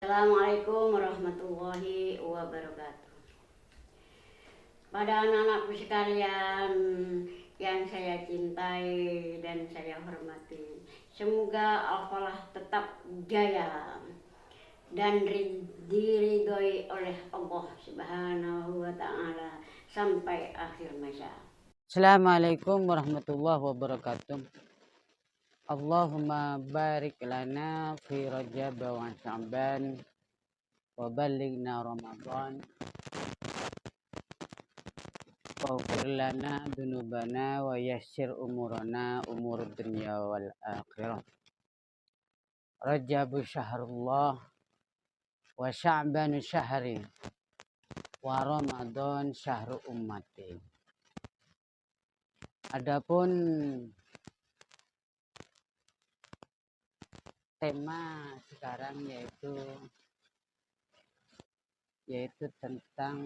Assalamualaikum warahmatullahi wabarakatuh. Pada anak-anakku sekalian yang saya cintai dan saya hormati, semoga Allah tetap jaya dan diridhoi oleh Allah Subhanahu wa taala sampai akhir masa. Assalamualaikum warahmatullahi wabarakatuh. Allahumma barik lana fi Rajab wa Sya'ban wa ballighna Ramadan waghfir lana dzunubana wa yassir umurana umur dunya wal akhirah. Rajab syahrullah wa Sya'ban syahri wa Ramadan syahru ummati. Adapun tema sekarang yaitu tentang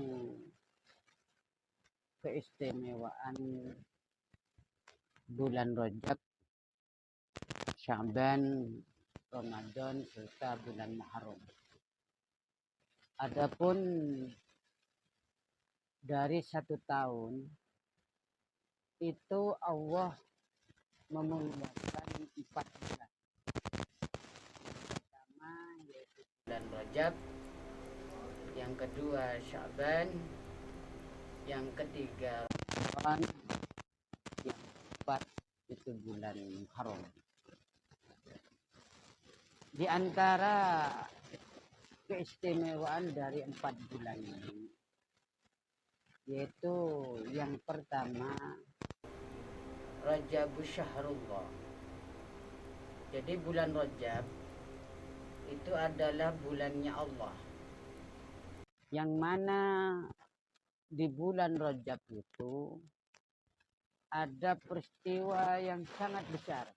keistimewaan bulan Rajab, Sya'ban, Ramadan serta bulan Muharram. Adapun dari 1 tahun itu Allah memuliakan 4 bulan. Pertama yaitu bulan Rajab, yang kedua Sya'ban, yang ketiga Ramadan, yang keempat itu bulan Muharram. Di antara keistimewaan dari 4 bulan ini, yaitu yang pertama Rajabus Syahrullah. Jadi bulan Rajab itu adalah bulannya Allah, yang mana di bulan Rajab itu ada peristiwa yang sangat besar.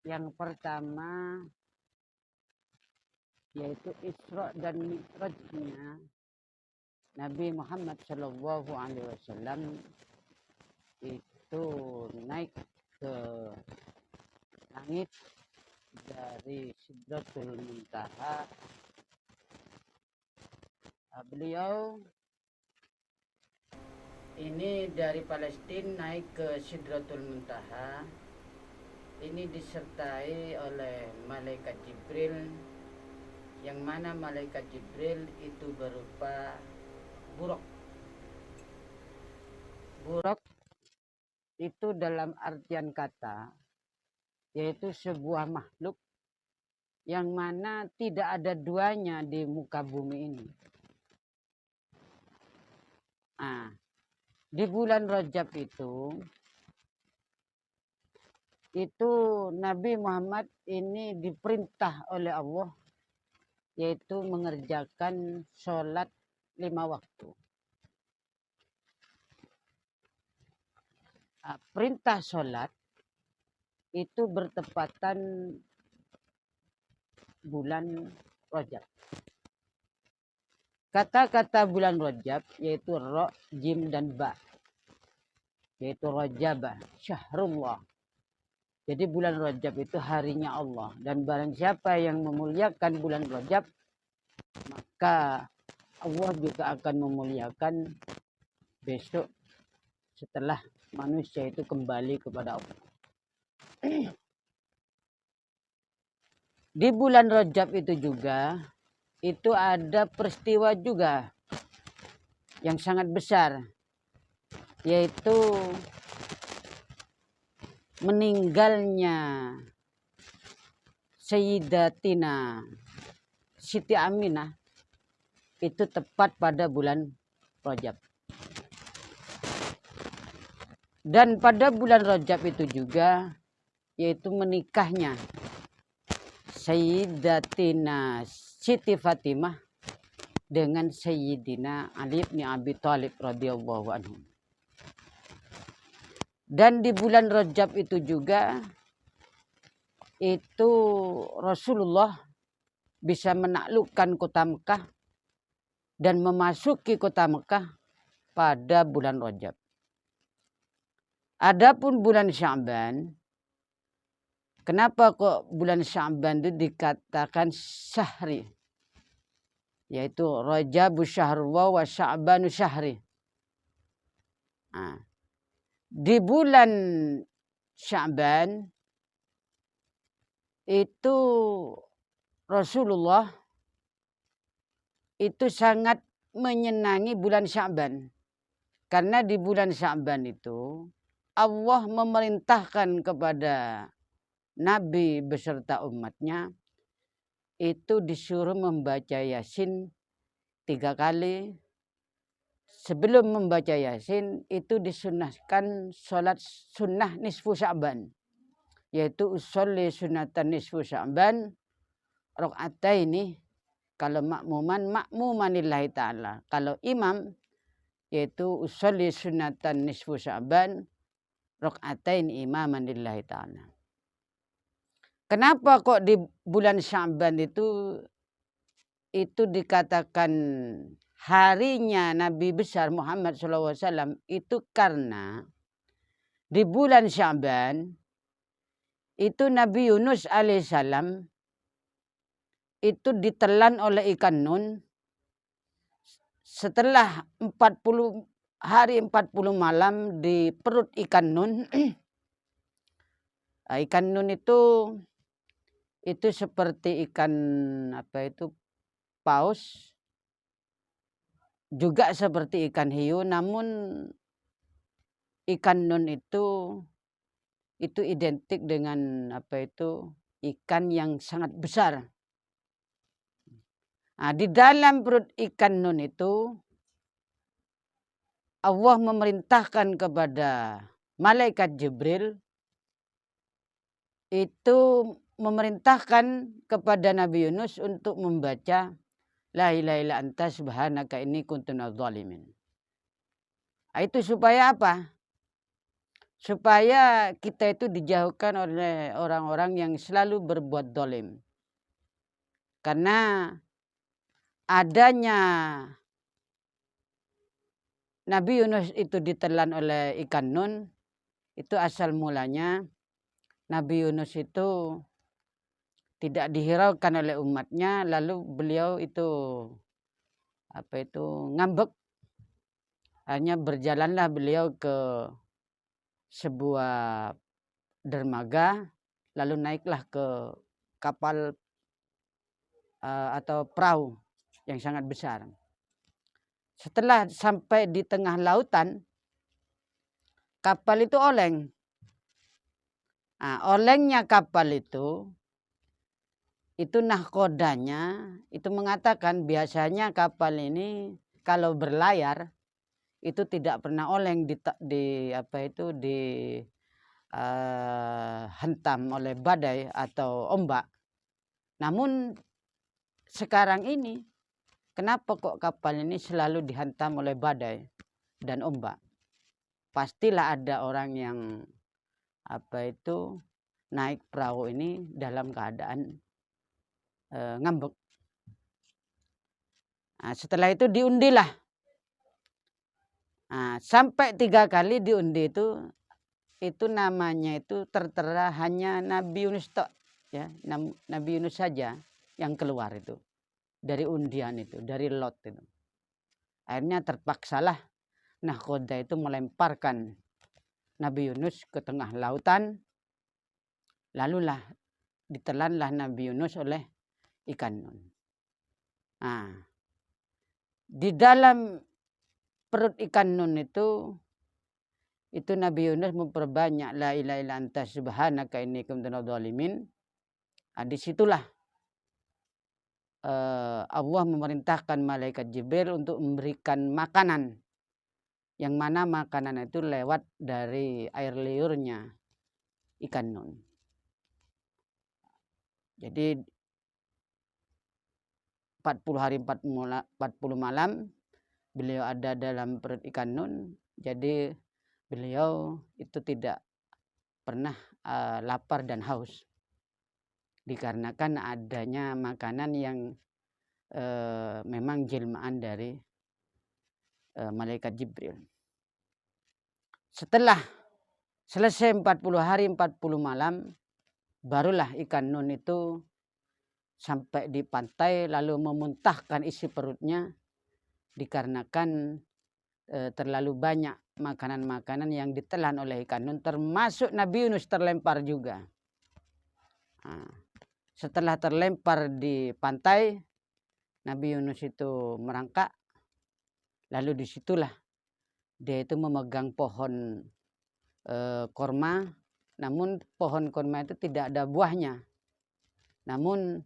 Yang pertama yaitu Isra dan Mi'rajnya Nabi Muhammad SAW itu naik ke langit dari Sidratul Muntaha. Beliau ini dari Palestina naik ke Sidratul Muntaha. Ini disertai oleh malaikat Jibril, yang mana malaikat Jibril itu berupa buraq. Buraq itu dalam artian kata yaitu sebuah makhluk yang mana tidak ada duanya di muka bumi ini. Di bulan Rajab itu Nabi Muhammad ini diperintah oleh Allah yaitu mengerjakan sholat 5 waktu. Perintah sholat itu bertepatan bulan Rajab. Kata-kata bulan Rajab yaitu Ra, Jim, dan Ba, yaitu Rajabah, Syahrullah. Jadi bulan Rajab itu harinya Allah. Dan barang siapa yang memuliakan bulan Rajab, maka Allah juga akan memuliakan besok setelah manusia itu kembali kepada Allah. Di bulan Rajab itu juga itu ada peristiwa juga yang sangat besar, yaitu meninggalnya Sayyidatina Siti Aminah itu tepat pada bulan Rajab. Dan pada bulan Rajab itu juga yaitu menikahnya Sayyidatina Siti Fatimah dengan Sayyidina Ali bin Abi Thalib radhiyallahu anhu. Dan di bulan Rajab itu juga itu Rasulullah bisa menaklukkan kota Mekah dan memasuki kota Mekah pada bulan Rajab. Adapun bulan Sya'ban Kenapa kok bulan Sya'ban itu dikatakan syahri? Yaitu Rajabu syahrullah wa Sya'banu syahri. Nah, di bulan Sya'ban itu Rasulullah itu sangat menyenangi bulan Sya'ban. Karena di bulan Sya'ban itu Allah memerintahkan kepada Nabi beserta umatnya itu disuruh membaca Yasin 3 kali. Sebelum membaca Yasin itu disunahkan sholat sunnah nisfu Sya'ban. Yaitu usolli sunatan nisfu Sya'ban rakaataini kalau makmumanillahi ta'ala. Kalau imam yaitu usolli sunatan nisfu Sya'ban rakaatain imamanillahi ta'ala. Kenapa kok di bulan Sya'ban itu dikatakan harinya Nabi besar Muhammad SAW? Itu karena di bulan Sya'ban itu Nabi Yunus alaihissalam itu ditelan oleh ikan nun setelah 40 hari 40 malam di perut ikan nun. Ikan nun itu seperti ikan paus, juga seperti ikan hiu, namun ikan nun itu identik dengan ikan yang sangat besar. Nah, di dalam perut ikan nun itu Allah memerintahkan kepada malaikat Jibril itu memerintahkan kepada Nabi Yunus untuk membaca la ilaha illa anta subhanaka inni kuntu minadz dzalimin. Itu supaya apa? Supaya kita itu dijauhkan oleh orang-orang yang selalu berbuat zalim. Karena adanya Nabi Yunus itu ditelan oleh ikan nun, itu asal mulanya Nabi Yunus itu tidak dihiraukan oleh umatnya, lalu beliau itu ngambek. Hanya berjalanlah beliau ke sebuah dermaga, lalu naiklah ke kapal atau perahu yang sangat besar. Setelah sampai di tengah lautan, kapal itu oleng. Nah, olengnya kapal itu nahkodanya itu mengatakan biasanya kapal ini kalau berlayar itu tidak pernah oleng hentam oleh badai atau ombak. Namun sekarang ini kenapa kok kapal ini selalu dihantam oleh badai dan ombak? Pastilah ada orang yang naik perahu ini dalam keadaan ngambek. Nah, setelah itu diundilah. Nah, sampai 3 kali diundi itu namanya itu tertera hanya Nabi Yunus ya, Nabi Yunus saja yang keluar itu dari undian itu, dari lot itu. Akhirnya terpaksalah nahkoda itu melemparkan Nabi Yunus ke tengah lautan. Lalulah ditelanlah Nabi Yunus oleh ikan nun. Nah, di dalam perut ikan nun itu Nabi Yunus memperbanyak la ilaha illa anta subhanaka inni kuntu minadz dzalimin. Nah, disitulah Allah memerintahkan malaikat Jibril untuk memberikan makanan, yang mana makanan itu lewat dari air liurnya ikan nun. Jadi 40 hari 40 malam beliau ada dalam perut ikan nun. Jadi beliau itu tidak pernah lapar dan haus, dikarenakan adanya makanan yang memang jelmaan dari malaikat Jibril. Setelah selesai 40 hari 40 malam, barulah ikan nun itu sampai di pantai lalu memuntahkan isi perutnya dikarenakan terlalu banyak makanan-makanan yang ditelan oleh ikan nun, termasuk Nabi Yunus terlempar juga. Nah, setelah terlempar di pantai, Nabi Yunus itu merangkak, lalu disitulah dia itu memegang pohon korma, namun pohon korma itu tidak ada buahnya. Namun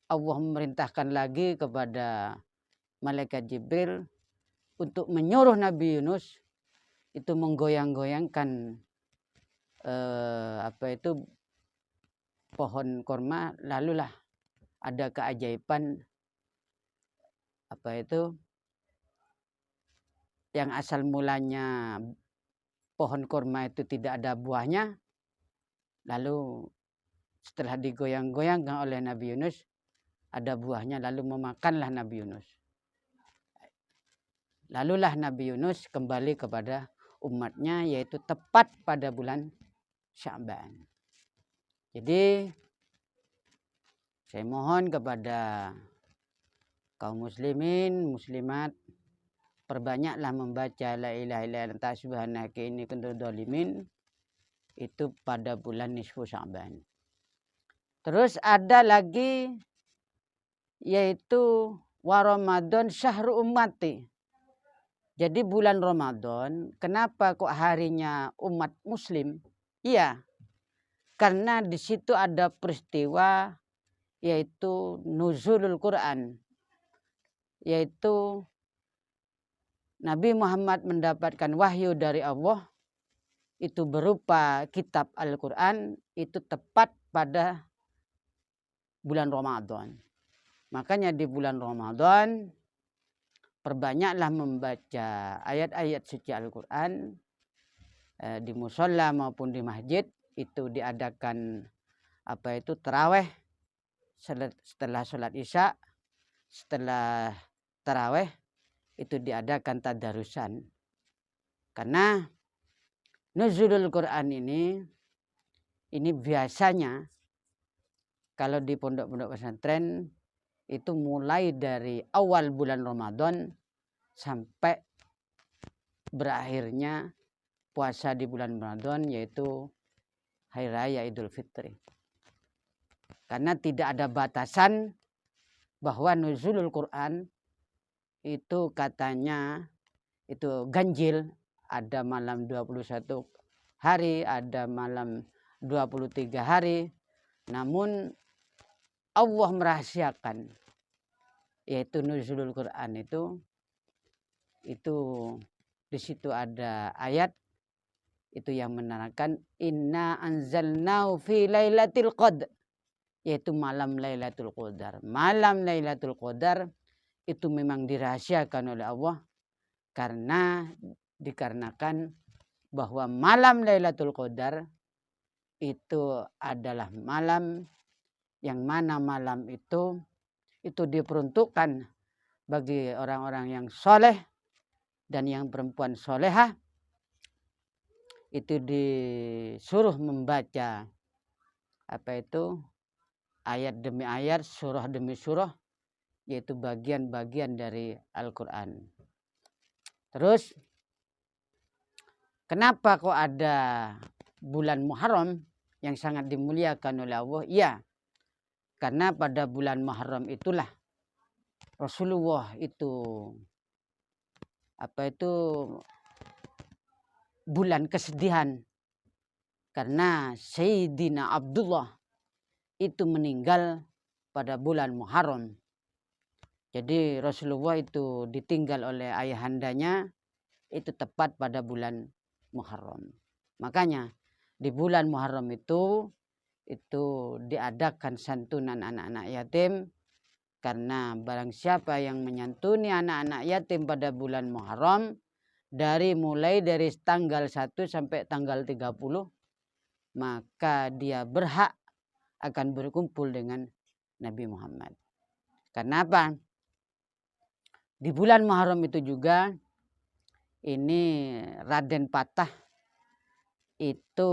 Allah memerintahkan lagi kepada malaikat Jibril untuk menyuruh Nabi Yunus itu menggoyang-goyangkan pohon korma, lalulah ada keajaiban yang asal mulanya pohon korma itu tidak ada buahnya, lalu setelah digoyang-goyangkan oleh Nabi Yunus ada buahnya, lalu memakanlah Nabi Yunus. Lalulah Nabi Yunus kembali kepada umatnya, yaitu tepat pada bulan Sya'ban. Jadi saya mohon kepada kaum muslimin, muslimat, perbanyaklah membaca la ilaha illa anta subhanaka inni kuntu dzalimin itu pada bulan nisfu Sya'ban. Terus ada lagi yaitu wa Ramadan syahru ummati. Jadi bulan Ramadan, kenapa kok harinya umat muslim? Iya, karena di situ ada peristiwa yaitu nuzulul Quran. Yaitu Nabi Muhammad mendapatkan wahyu dari Allah itu berupa kitab Al-Quran, itu tepat pada bulan Ramadan. Makanya di bulan Ramadan perbanyaklah membaca ayat-ayat suci Al-Quran di musola maupun di masjid. Itu diadakan taraweh setelah sholat isya, setelah taraweh itu diadakan tadarusan. Karena nuzulul Quran ini biasanya kalau di pondok-pondok pesantren itu mulai dari awal bulan Ramadan sampai berakhirnya puasa di bulan Ramadan, yaitu Hari Raya Idul Fitri. Karena tidak ada batasan bahwa nuzulul Quran itu katanya itu ganjil, ada malam 21 hari, ada malam 23 hari. Namun Allah merahasiakan, yaitu nuzulul Quran itu di situ ada ayat itu yang menerangkan inna anzalnahu fi lailatul qadr, yaitu malam Lailatul Qadar. Malam Lailatul Qadar itu memang dirahasiakan oleh Allah karena dikarenakan bahwa malam Lailatul Qadar itu adalah malam yang mana malam itu diperuntukkan bagi orang-orang yang soleh dan yang perempuan solehah, itu disuruh membaca ayat demi ayat, surah demi surah, yaitu bagian-bagian dari Al-Quran. Terus kenapa kok ada bulan Muharram yang sangat dimuliakan oleh Allah? Iya, karena pada bulan Muharram itulah Rasulullah itu bulan kesedihan karena Sayyidina Abdullah itu meninggal pada bulan Muharram. Jadi Rasulullah itu ditinggal oleh ayahandanya itu tepat pada bulan Muharram. Makanya di bulan Muharram itu diadakan santunan anak-anak yatim, karena barang siapa yang menyantuni anak-anak yatim pada bulan Muharram mulai dari tanggal 1 sampai tanggal 30, maka dia berhak akan berkumpul dengan Nabi Muhammad. Karena apa? Di bulan Muharram itu juga ini Raden Patah itu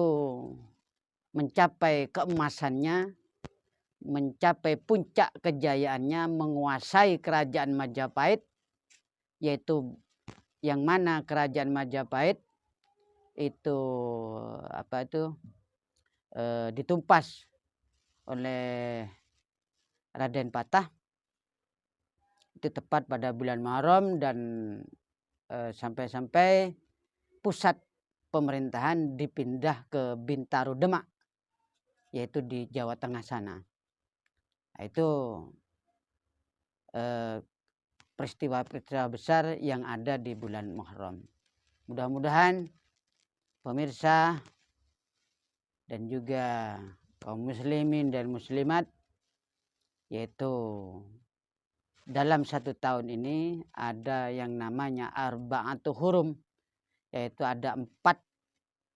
mencapai keemasannya, mencapai puncak kejayaannya, menguasai kerajaan Majapahit, yaitu yang mana kerajaan Majapahit itu ditumpas oleh Raden Patah. Itu tepat pada bulan Muharram, dan sampai-sampai pusat pemerintahan dipindah ke Bintaro Demak, yaitu di Jawa Tengah sana. Nah, itu peristiwa-peristiwa besar yang ada di bulan Muharram. Mudah-mudahan pemirsa dan juga kaum muslimin dan muslimat, yaitu dalam 1 tahun ini ada yang namanya Arba'atu Hurum, yaitu ada 4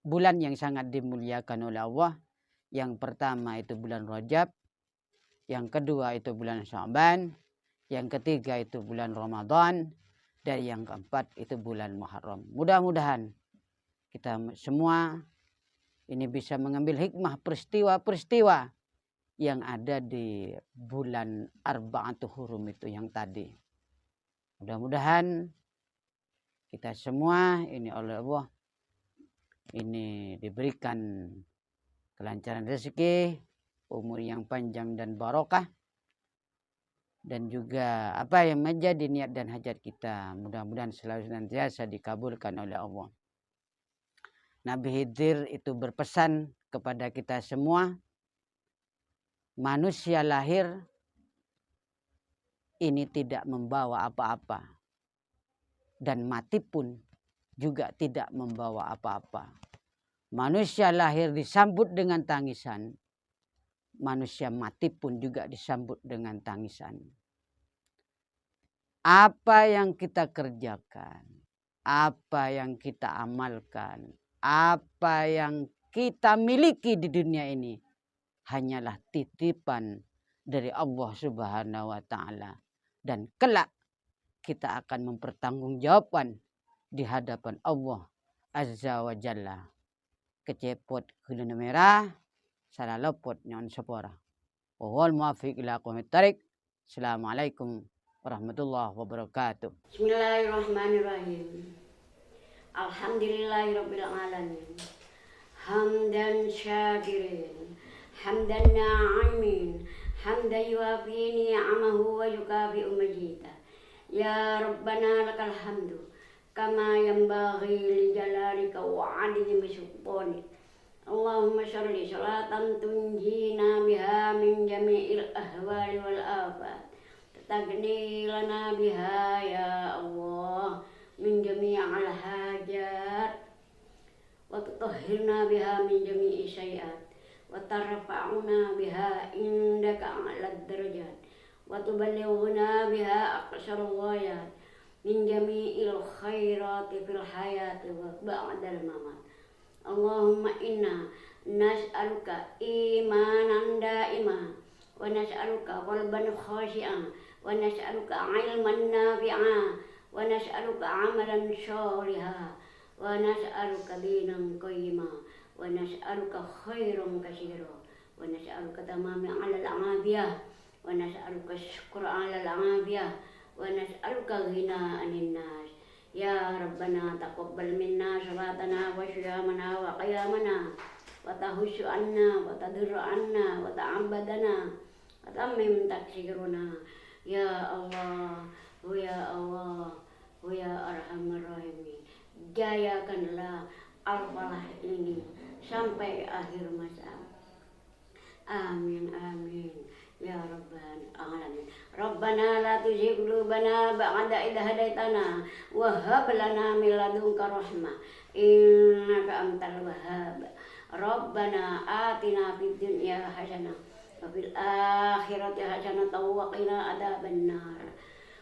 bulan yang sangat dimuliakan oleh Allah. Yang pertama itu bulan Rajab, yang kedua itu bulan Sya'ban, yang ketiga itu bulan Ramadan, dan yang keempat itu bulan Muharram. Mudah-mudahan kita semua ini bisa mengambil hikmah peristiwa-peristiwa yang ada di bulan Arba'atu Hurum itu yang tadi. Mudah-mudahan kita semua ini oleh Allah ini diberikan kelancaran rezeki, umur yang panjang dan barokah, dan juga apa yang menjadi niat dan hajat kita mudah-mudahan selalu senantiasa dikabulkan oleh Allah. Nabi Khidir itu berpesan kepada kita semua, manusia lahir ini tidak membawa apa-apa, dan mati pun juga tidak membawa apa-apa. Manusia lahir disambut dengan tangisan, manusia mati pun juga disambut dengan tangisan. Apa yang kita kerjakan, apa yang kita amalkan, apa yang kita miliki di dunia ini hanyalah titipan dari Allah Subhanahu wa Ta'ala, dan kelak kita akan mempertanggungjawabkan di hadapan Allah Azza wa Jalla. Kecepot gulana merah, salah lopot nyon sepora. Wal muafiq ila aqwamit thariq. Assalamualaikum warahmatullahi wabarakatuh. Bismillahirrahmanirrahim. Alhamdulillahirabbil alamin. Hamdan syakirin, hamdan na'imin, hamdan yuafi ni'amahu wa yukafi majida. Ya Rabbana lakal hamdu kama yanbaghi li jalalika wa 'azimi sultanik. Allahumma sholli sholatan tunjina biha min jami'il ahwali wal afat, tatagni lana biha ya Allah min jami'il hajat, wa tutahhirna biha min jami'i syai'at, wa tarfa'una biha indaka a'lad darajat, wa tuballighuna biha aqsal ghayat min jami'il khairati fil hayati wa ba'dal mamat. Allahumma inna nas'aluka imanan da'ima, wa nas'aluka qalban khashi'an, wa nas'aluka ilman nafi'a, wa nas'aluka amalan sholiha, wa nas'aluka dinan qayyima, wa nas'aluka khairan katsira, wa nas'aluka tamama 'alal 'afiyah, wa nas'aluka syukra 'alal 'afiyah, wa nas'aluka ghina 'anil nas. Ya Rabbana taqabbal minna salatana wa syiyamana wa qiyamana, wa tahussu anna wa tadirra anna wa ta'abbadana wa tammim taksiruna. Ya Allah, ya Allah, ya Arhamar Rahimin, jayakanlah al-falah ini sampai akhir masa. Amin amin ya rabbal alamin. Rabbana la tuzigh qulubana ba'da idh hadaitana wa hab lana min ladunka rahmah innaka antal wahhab. Rabbana atina fid dunya hasanah wa fil akhirati hasanah wa qina adzabannar.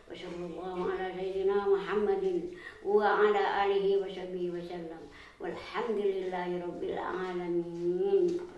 Wa sallallahu ala sayyidina Muhammadin wa ala alihi wa sahbihi wa sallam. Walhamdulillahi rabbil alamin.